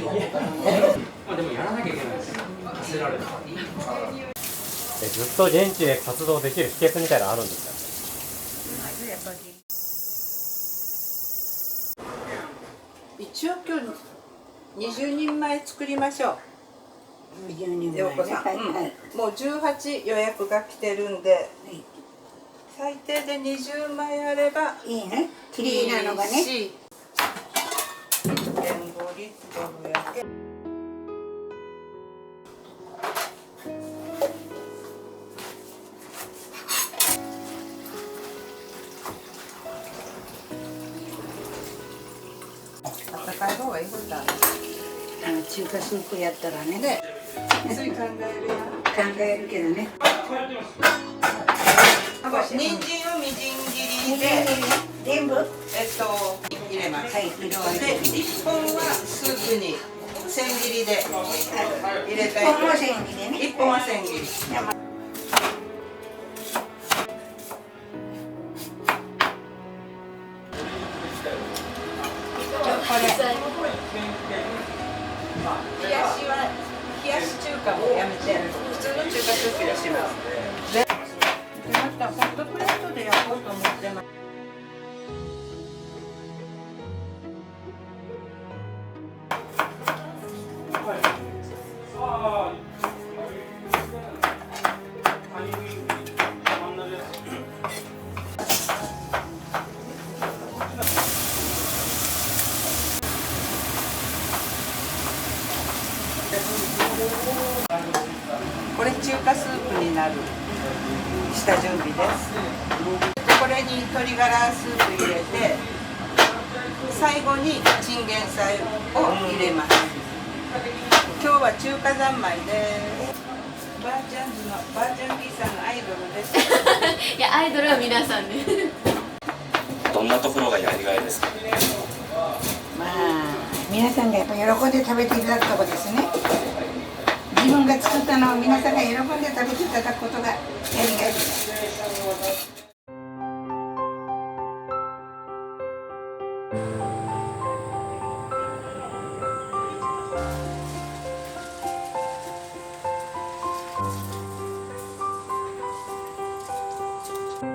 でもやらなきゃいけないです。課せられた。ずっと現地で活動できる秘訣みたいなのあるんですか？一応今日20人前作りましょう。陽子さん、もう18予約が来てるんで、最低で20枚あればいいね。綺麗なのがね。1.5リットルやけ。温かい方がいいことだね。中華スープやったらね。つい考えるやん。考えるけどね。人参をみじん切りで全部入れます。はい、色はで、1本はスープに千切りで入れたい。1本は千切りね。1本は千切り。冷やし中華もやめて普通の中華スープにします。で、またホットプレートで焼こうと思ってます。これ中華スープになる下準備です。これに鶏ガラスープ入れて最後にチンゲン菜を入れます。今日は中華三昧です。ばあちゃんズのばあちゃん P さんのアイドルです。いや、アイドルは皆さんでどんなところがやりがいですか？まあ、皆さんがやっぱ喜んで食べていただくとこですね。自分が作ったのを皆さんが喜んで食べていただくことがやりがいです。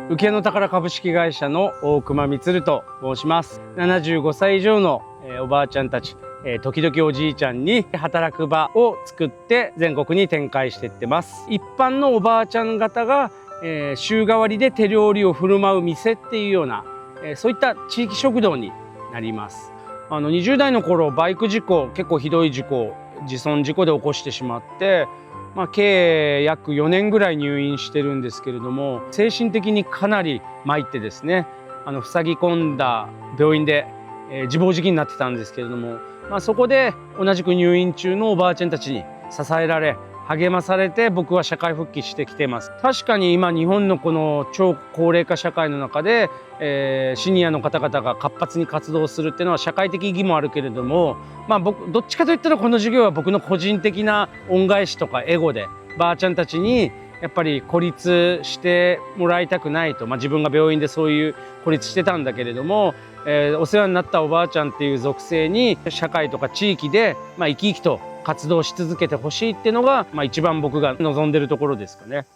浮世の宝株式会社の大熊充と申します。75歳以上のおばあちゃんたち、時々おじいちゃんに働く場を作って全国に展開していってます。一般のおばあちゃん方が週替わりで手料理を振る舞う店っていうようなそういった地域食堂になります。20代の頃バイク事故、結構ひどい事故、自損事故で起こしてしまって、計約4年ぐらい入院してるんですけれども、精神的にかなり参ってですね、塞ぎ込んだ病院で、自暴自棄になってたんですけれども、そこで同じく入院中のおばあちゃんたちに支えられ励まされて僕は社会復帰してきてます。確かに今日本のこの超高齢化社会の中で、シニアの方々が活発に活動するっていうのは社会的意義もあるけれども、僕どっちかといったらこの授業は僕の個人的な恩返しとかエゴでばあちゃんたちにやっぱり孤立してもらいたくないと、自分が病院でそういう孤立してたんだけれども、お世話になったおばあちゃんっていう属性に社会とか地域で生き生きと活動し続けてほしいっていうのが、一番僕が望んでるところですかね。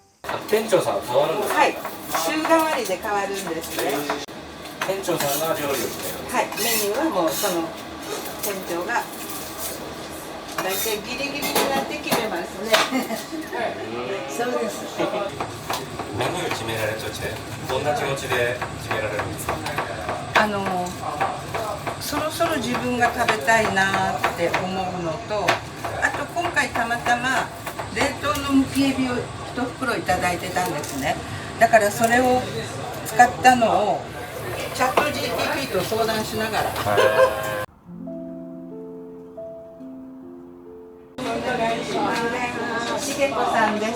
店長さん変わるんですか？はい、週替わりで変わるんですね。店長さんが料理をしてる。はい、メニューはもうその店長が大体ギリギリになって決めますね。そうです。メニュー決められるときどんな気持ちで決められるんですか？そろそろ自分が食べたいなって思うのと、あと今回たまたま冷凍のむきエビを1袋いただいてたんですね。だからそれを使ったのをチャット GPT と相談しながら。お願いします。しげこさんです。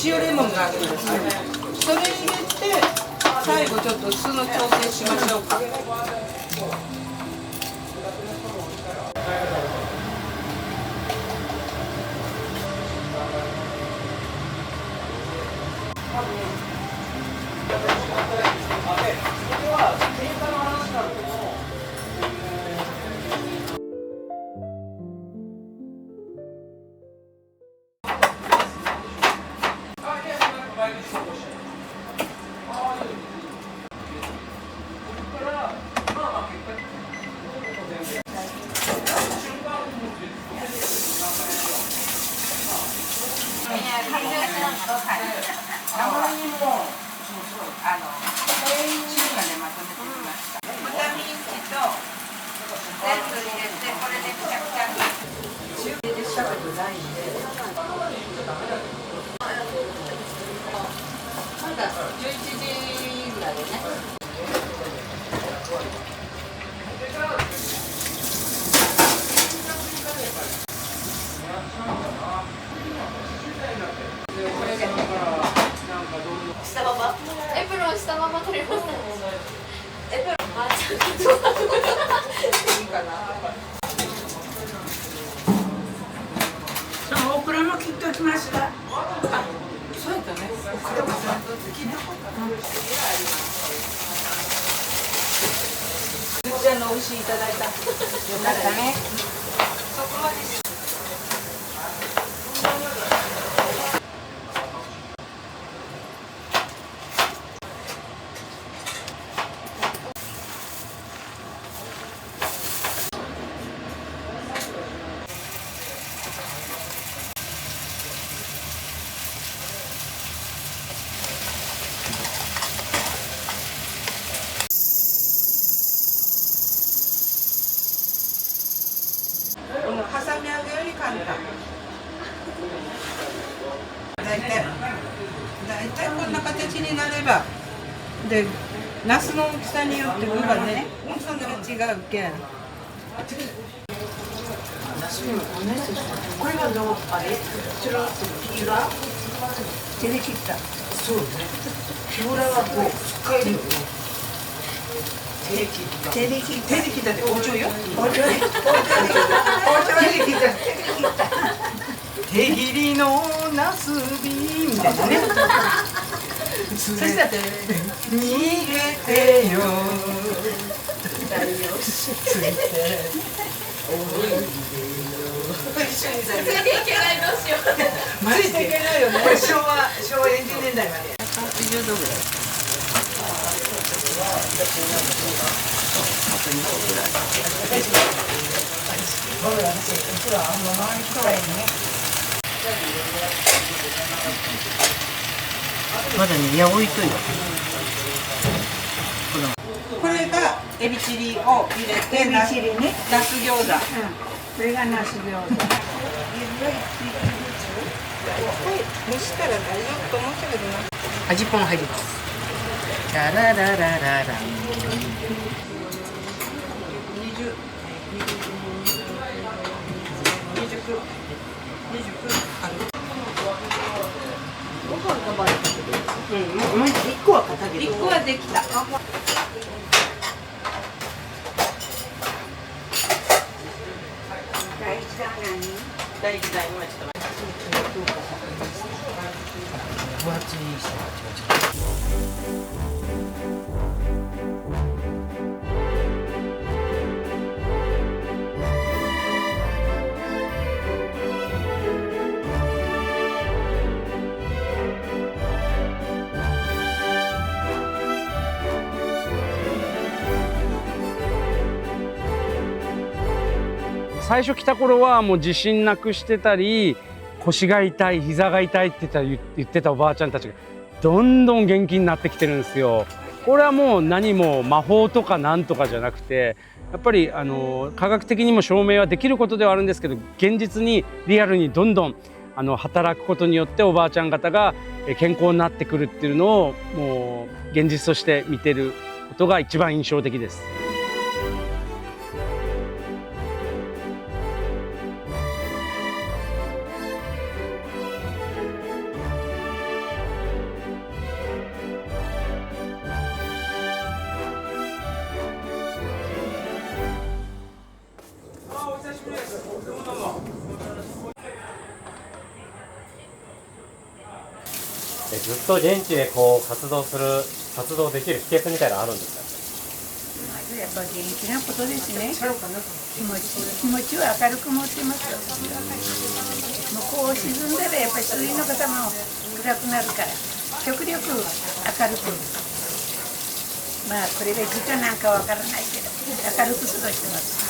塩レモンがあるんですよ。それ入れて最後ちょっと酢の調整しましょうか。エプロンしたまま取れます。エプロンそのオクラも切っておきました。そうやったね。ずっちゃんの美味しいいただいた。よかったね。そこまで。ハサミ揚げより簡単。大体こんな形になればで、ナスの大きさによって具がね、そんなに違うけん。これはどうあれ？ちょろっとピーラー？手で切った。そうね。ピーラーはこう深いよね。手で切った。手で切った。手で切ったって包丁よ。包丁で切った。手切りのナスビみたいなね。そしたら逃げてよ。ついて。一緒にさ。ついていけないどうしよう。マジでいけないよね。これ昭和40年代まで。80度ぐらい。まだね、いや置いといて。これがエビチリを入れて、エビチリね。ナス餃子。これがナス餃子。蒸したら大丈夫と思ったけどな。味ぽん入ります。ララララララ。1個は片桐。1個はできた。第一弾何？第一弾今ちょっと待って。分厚いにした最初来た頃はもう自信なくしてたり、腰が痛い、膝が痛いって言ってたおばあちゃんたちがどんどん元気になってきてるんですよ。これはもう何も魔法とかなんとかじゃなくて、やっぱり科学的にも証明はできることではあるんですけど、現実にリアルにどんどん働くことによっておばあちゃん方が健康になってくるっていうのをもう現実として見てることが一番印象的です。ずっと現地でこう活動できる秘訣みたいなのあるんですか？まずやっぱ元気なことですね。気持ちを明るく持ってますよ。もうこう沈んだらやっぱり周囲の方も暗くなるから極力明るく、まあこれがいくかなんかわからないけど明るく過ごしてます。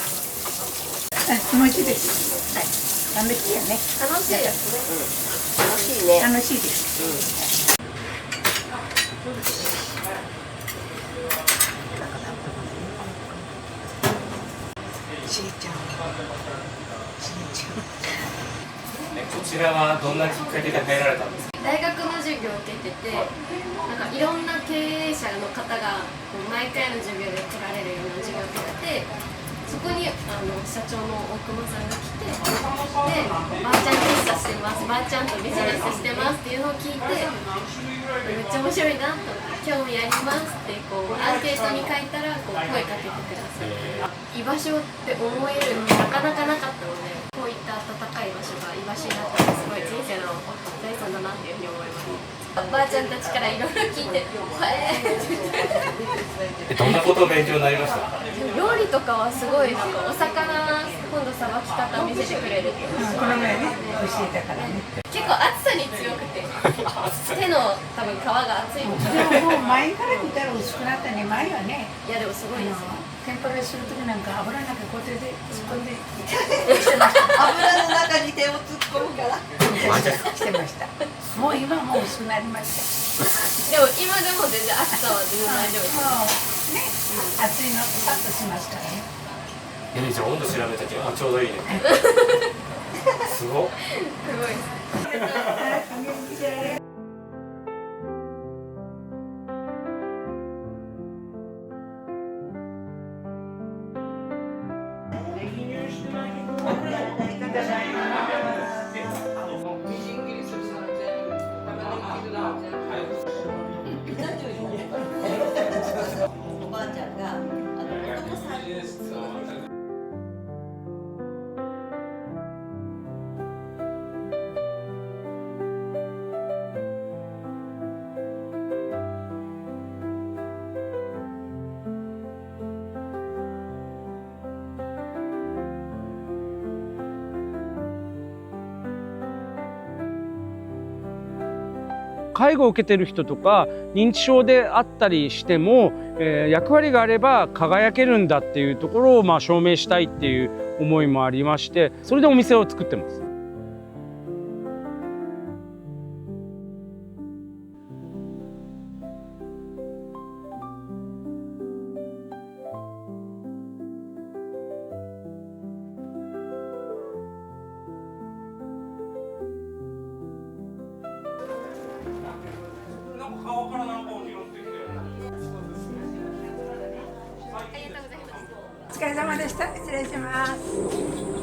気持ちです。はい。楽しいよね。楽しいですね。楽しいね。楽しいです。ちいちゃん。こちらはどんなきっかけで入られたんですか？大学の授業を受けてて、なんかいろんな経営者の方がこう毎回の授業で来られるような授業を受けてて、そこに社長の大久保さんが来て、で、ばあちゃん喫茶してます、ばあちゃんとビジネスしてますっていうのを聞いて、めっちゃ面白いなと思って、興味ありますってこうアンケートに書いたらこう声かけてくださって、居場所って思えるってなかなかなかったので、こういった温かい場所が居場所になったらすごい人生の財産だなっていうふうに思います。ばあちゃんたちからいろいろ聞いて、どんなことを勉強になりました？料理とかはすごいなんかお魚今度さばき方見せてくれるってこの前ね教えたからね。結構暑さに強くて手の多分皮が厚いのかでな。ももう前から見たら薄くなったね。前はね。いやでもすごいですよ。天ぷらするときなんか油なんか固定で突っ込んで油の中に手を突っ込むから。してました。もう今はもう薄くなりました。でも今でも全然暑さは全然大丈夫です。もうね、熱いのパッとしますからね。じゃあ温度調べた時ちょうどいいね。すごっ。すごいです。おばあちゃんが男さん。介護を受けてる人とか認知症であったりしても、役割があれば輝けるんだっていうところを証明したいっていう思いもありまして、それでお店を作ってます。ありがとうございます。お疲れ様でした。失礼します。